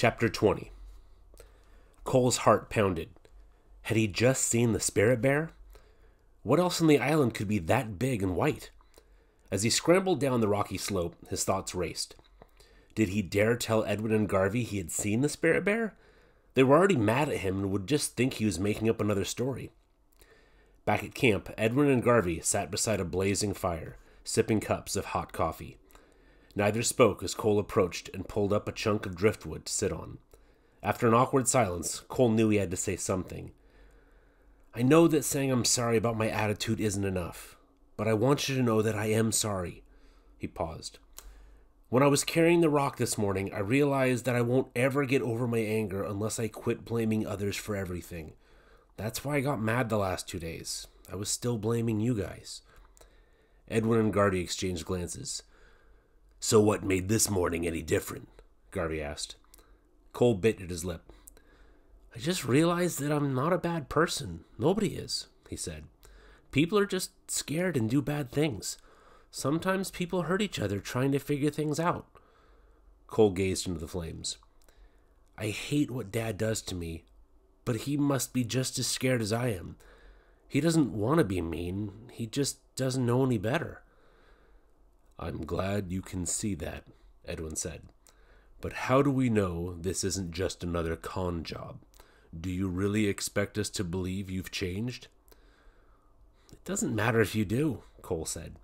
Chapter 20. Cole's heart pounded. Had he just seen the spirit bear? What else on the island could be that big and white? As he scrambled down the rocky slope, his thoughts raced. Did he dare tell Edwin and Garvey he had seen the spirit bear? They were already mad at him and would just think he was making up another story. Back at camp, Edwin and Garvey sat beside a blazing fire, sipping cups of hot coffee. Neither spoke as Cole approached and pulled up a chunk of driftwood to sit on. After an awkward silence, Cole knew he had to say something. I know that saying I'm sorry about my attitude isn't enough, but I want you to know that I am sorry. He paused. When I was carrying the rock this morning, I realized that I won't ever get over my anger unless I quit blaming others for everything. That's why I got mad the last 2 days. I was still blaming you guys. Edwin and Garvey exchanged glances. So what made this morning any different? Garvey asked. Cole bit at his lip. I just realized that I'm not a bad person. Nobody is, he said. People are just scared and do bad things. Sometimes people hurt each other trying to figure things out. Cole gazed into the flames. I hate what Dad does to me, but he must be just as scared as I am. He doesn't want to be mean. He just doesn't know any better. I'm glad you can see that, Edwin said. But how do we know this isn't just another con job? Do you really expect us to believe you've changed? It doesn't matter if you do, Cole said.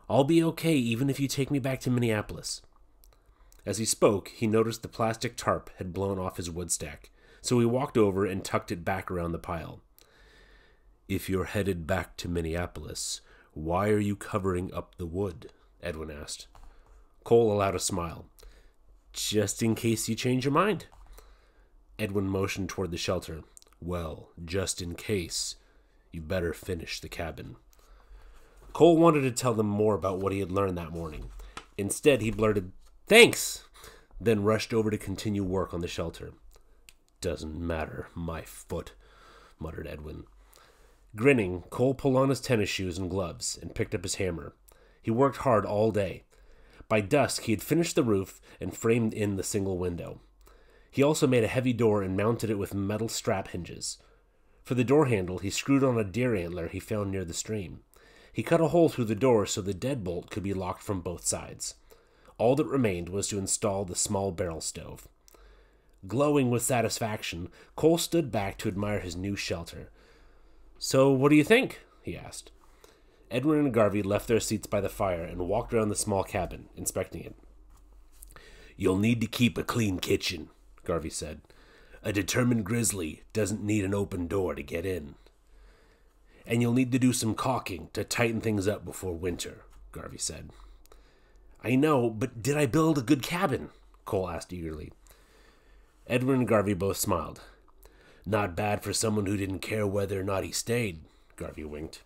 I'll be okay even if you take me back to Minneapolis. As he spoke, he noticed the plastic tarp had blown off his wood stack, so he walked over and tucked it back around the pile. If you're headed back to Minneapolis, why are you covering up the wood? Edwin asked. Cole allowed a smile. Just in case you change your mind. Edwin motioned toward the shelter. Well, just in case, you better finish the cabin. Cole wanted to tell them more about what he had learned that morning. Instead, he blurted, Thanks! Then rushed over to continue work on the shelter. Doesn't matter, my foot, muttered Edwin. Grinning, Cole pulled on his tennis shoes and gloves and picked up his hammer. He worked hard all day. By dusk, he had finished the roof and framed in the single window. He also made a heavy door and mounted it with metal strap hinges. For the door handle, he screwed on a deer antler he found near the stream. He cut a hole through the door so the deadbolt could be locked from both sides. All that remained was to install the small barrel stove. Glowing with satisfaction, Cole stood back to admire his new shelter. So, what do you think? He asked. Edwin and Garvey left their seats by the fire and walked around the small cabin, inspecting it. You'll need to keep a clean kitchen, Garvey said. A determined grizzly doesn't need an open door to get in. And you'll need to do some caulking to tighten things up before winter, Garvey said. I know, but did I build a good cabin? Cole asked eagerly. Edwin and Garvey both smiled. Not bad for someone who didn't care whether or not he stayed, Garvey winked.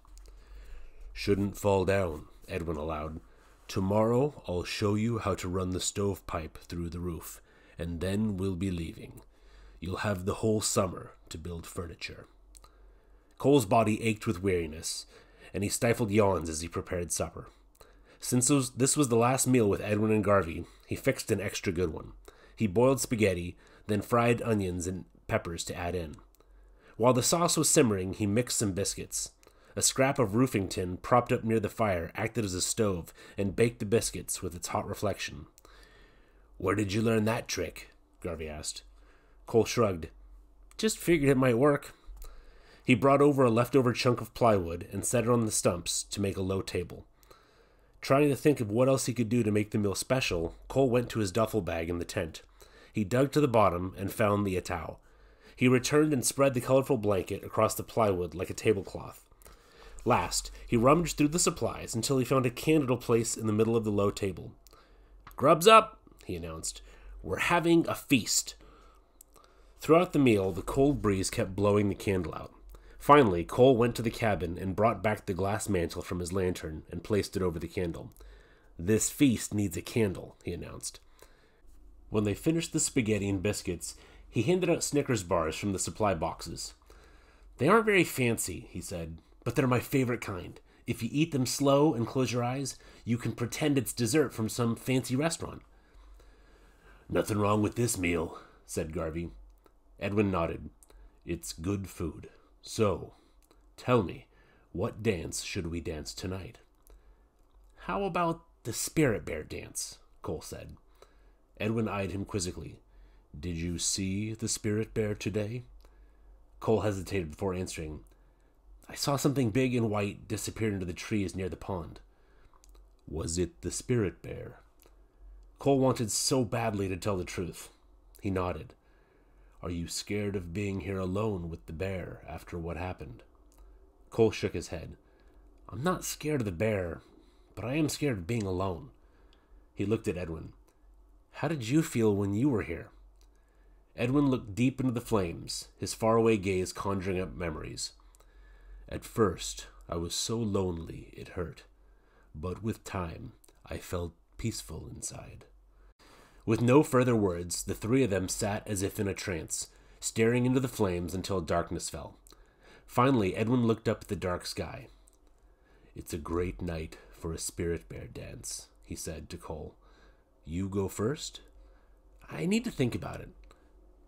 Shouldn't fall down, Edwin allowed. Tomorrow I'll show you how to run the stovepipe through the roof, and then we'll be leaving. You'll have the whole summer to build furniture. Cole's body ached with weariness, and he stifled yawns as he prepared supper. Since this was the last meal with Edwin and Garvey, he fixed an extra good one. He boiled spaghetti, then fried onions and peppers to add in. While the sauce was simmering, he mixed some biscuits. A scrap of roofing tin propped up near the fire acted as a stove and baked the biscuits with its hot reflection. Where did you learn that trick? Garvey asked. Cole shrugged. Just figured it might work. He brought over a leftover chunk of plywood and set it on the stumps to make a low table. Trying to think of what else he could do to make the meal special, Cole went to his duffel bag in the tent. He dug to the bottom and found the atao. He returned and spread the colorful blanket across the plywood like a tablecloth. Last, he rummaged through the supplies until he found a candle to place in the middle of the low table. Grub's up, he announced. We're having a feast. Throughout the meal, the cold breeze kept blowing the candle out. Finally, Cole went to the cabin and brought back the glass mantle from his lantern and placed it over the candle. This feast needs a candle, he announced. When they finished the spaghetti and biscuits, he handed out Snickers bars from the supply boxes. They aren't very fancy, he said, but they're my favorite kind. If you eat them slow and close your eyes, you can pretend it's dessert from some fancy restaurant. Nothing wrong with this meal, said Garvey. Edwin nodded. "It's good food. So, tell me, what dance should we dance tonight?" "How about the Spirit Bear dance?" Cole said. Edwin eyed him quizzically. "Did you see the Spirit Bear today?" Cole hesitated before answering. "I saw something big and white disappear into the trees near the pond." "Was it the Spirit Bear?" Cole wanted so badly to tell the truth. He nodded. "Are you scared of being here alone with the bear after what happened?" Cole shook his head. "I'm not scared of the bear, but I am scared of being alone." He looked at Edwin. "How did you feel when you were here?" Edwin looked deep into the flames, his faraway gaze conjuring up memories. "At first, I was so lonely it hurt. But with time, I felt peaceful inside." With no further words, the three of them sat as if in a trance, staring into the flames until darkness fell. Finally, Edwin looked up at the dark sky. "It's a great night for a Spirit Bear dance," he said to Cole. "You go first?" "I need to think about it."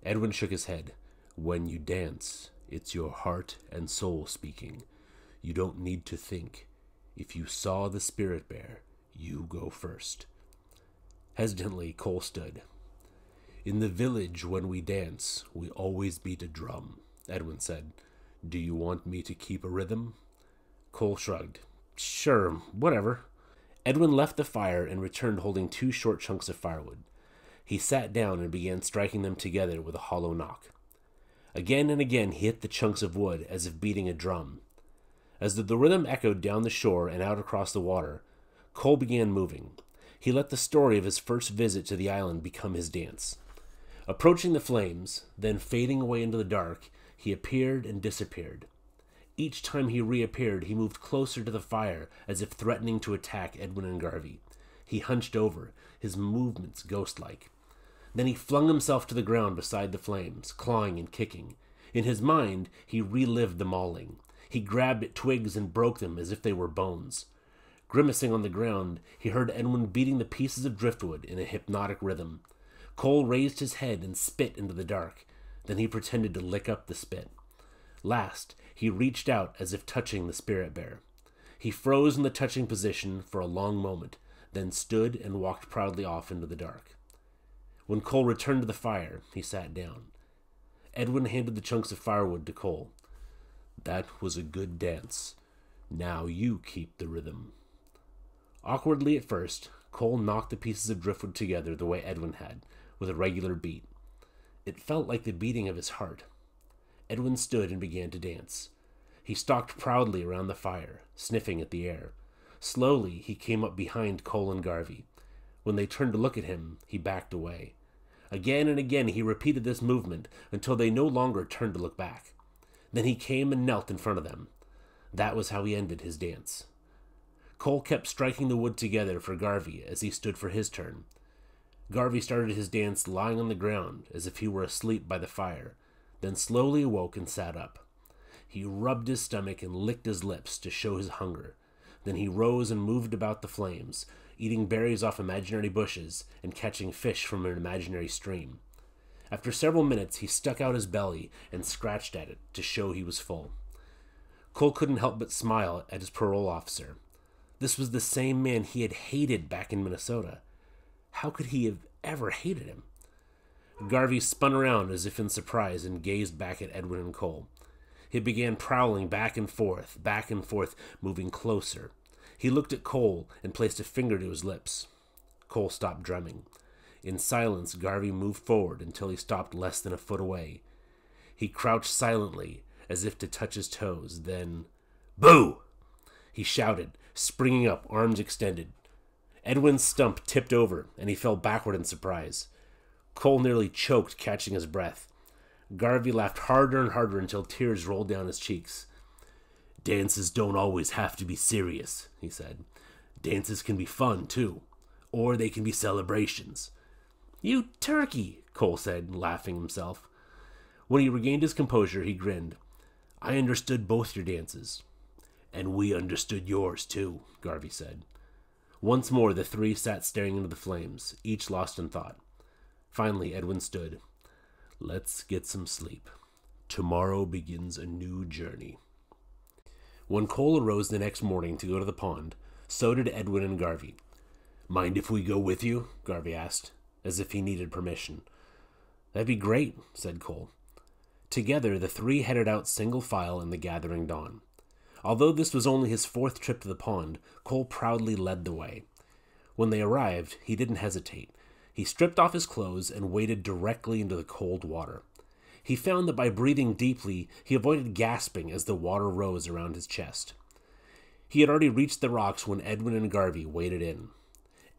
Edwin shook his head. "When you dance, it's your heart and soul speaking. You don't need to think. If you saw the Spirit Bear, you go first." Hesitantly, Cole stood. "In the village, when we dance, we always beat a drum," Edwin said. "Do you want me to keep a rhythm?" Cole shrugged. "Sure, whatever." Edwin left the fire and returned holding 2 short chunks of firewood. He sat down and began striking them together with a hollow knock. Again and again he hit the chunks of wood as if beating a drum. As the rhythm echoed down the shore and out across the water, Cole began moving. He let the story of his first visit to the island become his dance. Approaching the flames, then fading away into the dark, he appeared and disappeared. Each time he reappeared, he moved closer to the fire, as if threatening to attack Edwin and Garvey. He hunched over, his movements ghost-like. Then he flung himself to the ground beside the flames, clawing and kicking. In his mind, he relived the mauling. He grabbed at twigs and broke them as if they were bones. Grimacing on the ground, he heard Edwin beating the pieces of driftwood in a hypnotic rhythm. Cole raised his head and spit into the dark. Then he pretended to lick up the spit. Last, he reached out as if touching the Spirit Bear. He froze in the touching position for a long moment, then stood and walked proudly off into the dark. When Cole returned to the fire, he sat down. Edwin handed the chunks of firewood to Cole. "That was a good dance. Now you keep the rhythm." Awkwardly at first, Cole knocked the pieces of driftwood together the way Edwin had, with a regular beat. It felt like the beating of his heart. Edwin stood and began to dance. He stalked proudly around the fire, sniffing at the air. Slowly, he came up behind Cole and Garvey. When they turned to look at him, he backed away. Again and again he repeated this movement until they no longer turned to look back. Then he came and knelt in front of them. That was how he ended his dance. Cole kept striking the wood together for Garvey as he stood for his turn. Garvey started his dance lying on the ground as if he were asleep by the fire, then slowly awoke and sat up. He rubbed his stomach and licked his lips to show his hunger. Then he rose and moved about the flames, eating berries off imaginary bushes and catching fish from an imaginary stream. After several minutes, he stuck out his belly and scratched at it to show he was full. Cole couldn't help but smile at his parole officer. This was the same man he had hated back in Minnesota. How could he have ever hated him? Garvey spun around as if in surprise and gazed back at Edwin and Cole. He began prowling back and forth, moving closer. He looked at Cole and placed a finger to his lips. Cole stopped drumming. In silence, Garvey moved forward until he stopped less than a foot away. He crouched silently, as if to touch his toes, then... "Boo!" he shouted, springing up, arms extended. Edwin's stump tipped over, and he fell backward in surprise. Cole nearly choked, catching his breath. Garvey laughed harder and harder until tears rolled down his cheeks. "Dances don't always have to be serious," he said. "Dances can be fun, too. Or they can be celebrations." "You turkey," Cole said, laughing himself. When he regained his composure, he grinned. "I understood both your dances." "And we understood yours, too," Garvey said. Once more the three sat staring into the flames, each lost in thought. Finally, Edwin stood. Let's get some sleep. Tomorrow begins a new journey. When Cole arose the next morning to go to the pond, so did Edwin and Garvey. Mind if we go with you? Garvey asked, as if he needed permission. That'd be great, said Cole. Together, the three headed out single file in the gathering dawn. Although this was only his fourth trip to the pond, Cole proudly led the way. When they arrived, he didn't hesitate. He stripped off his clothes and waded directly into the cold water. He found that by breathing deeply, he avoided gasping as the water rose around his chest. He had already reached the rocks when Edwin and Garvey waded in.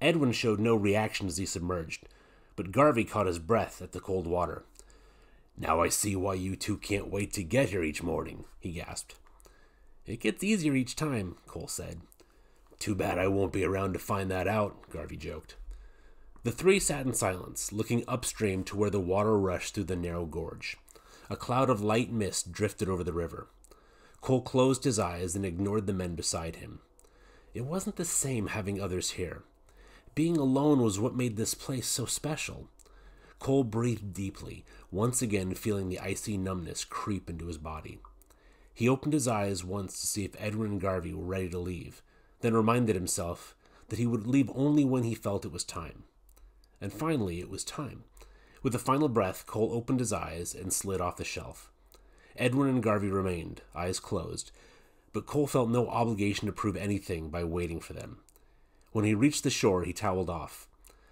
Edwin showed no reaction as he submerged, but Garvey caught his breath at the cold water. Now I see why you two can't wait to get here each morning, he gasped. It gets easier each time, Cole said. Too bad I won't be around to find that out, Garvey joked. The three sat in silence, looking upstream to where the water rushed through the narrow gorge. A cloud of light mist drifted over the river. Cole closed his eyes and ignored the men beside him. It wasn't the same having others here. Being alone was what made this place so special. Cole breathed deeply, once again feeling the icy numbness creep into his body. He opened his eyes once to see if Edwin and Garvey were ready to leave, then reminded himself that he would leave only when he felt it was time. And finally, it was time. With a final breath, Cole opened his eyes and slid off the shelf. Edwin and Garvey remained, eyes closed, but Cole felt no obligation to prove anything by waiting for them. When he reached the shore, he toweled off.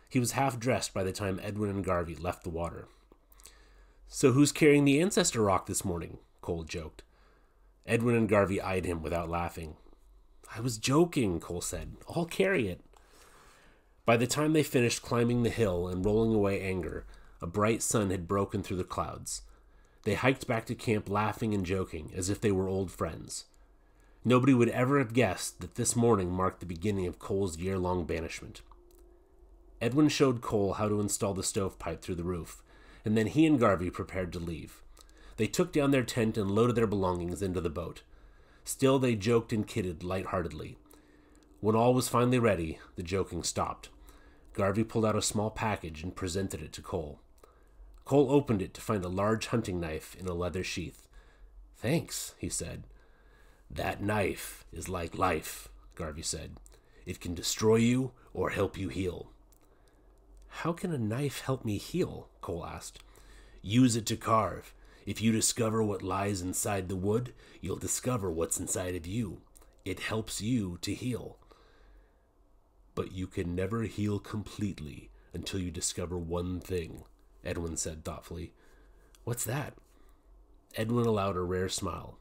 He was half-dressed by the time Edwin and Garvey left the water. So who's carrying the ancestor rock this morning? Cole joked. Edwin and Garvey eyed him without laughing. I was joking, Cole said. I'll carry it. By the time they finished climbing the hill and rolling away anger, a bright sun had broken through the clouds. They hiked back to camp laughing and joking, as if they were old friends. Nobody would ever have guessed that this morning marked the beginning of Cole's year-long banishment. Edwin showed Cole how to install the stovepipe through the roof, and then he and Garvey prepared to leave. They took down their tent and loaded their belongings into the boat. Still, they joked and kidded lightheartedly. When all was finally ready, the joking stopped. Garvey pulled out a small package and presented it to Cole. Cole opened it to find a large hunting knife in a leather sheath. Thanks, he said. That knife is like life, Garvey said. It can destroy you or help you heal. How can a knife help me heal? Cole asked. Use it to carve. If you discover what lies inside the wood, you'll discover what's inside of you. It helps you to heal. But you can never heal completely until you discover one thing, Edwin said thoughtfully. What's that? Edwin allowed a rare smile.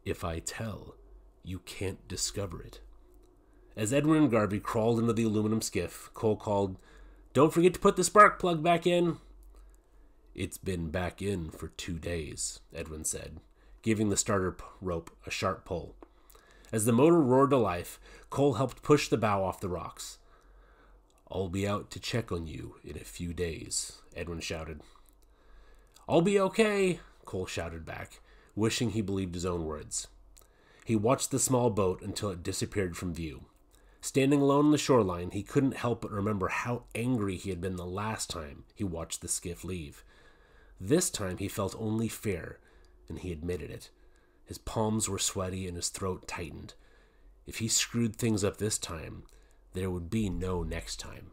If I tell, you can't discover it. As Edwin and Garvey crawled into the aluminum skiff, Cole called, Don't forget to put the spark plug back in. It's been back in for 2 days, Edwin said, giving the starter rope a sharp pull. As the motor roared to life, Cole helped push the bow off the rocks. I'll be out to check on you in a few days, Edwin shouted. I'll be okay, Cole shouted back, wishing he believed his own words. He watched the small boat until it disappeared from view. Standing alone on the shoreline, he couldn't help but remember how angry he had been the last time he watched the skiff leave. This time he felt only fear, and he admitted it. His palms were sweaty and his throat tightened. If he screwed things up this time, there would be no next time.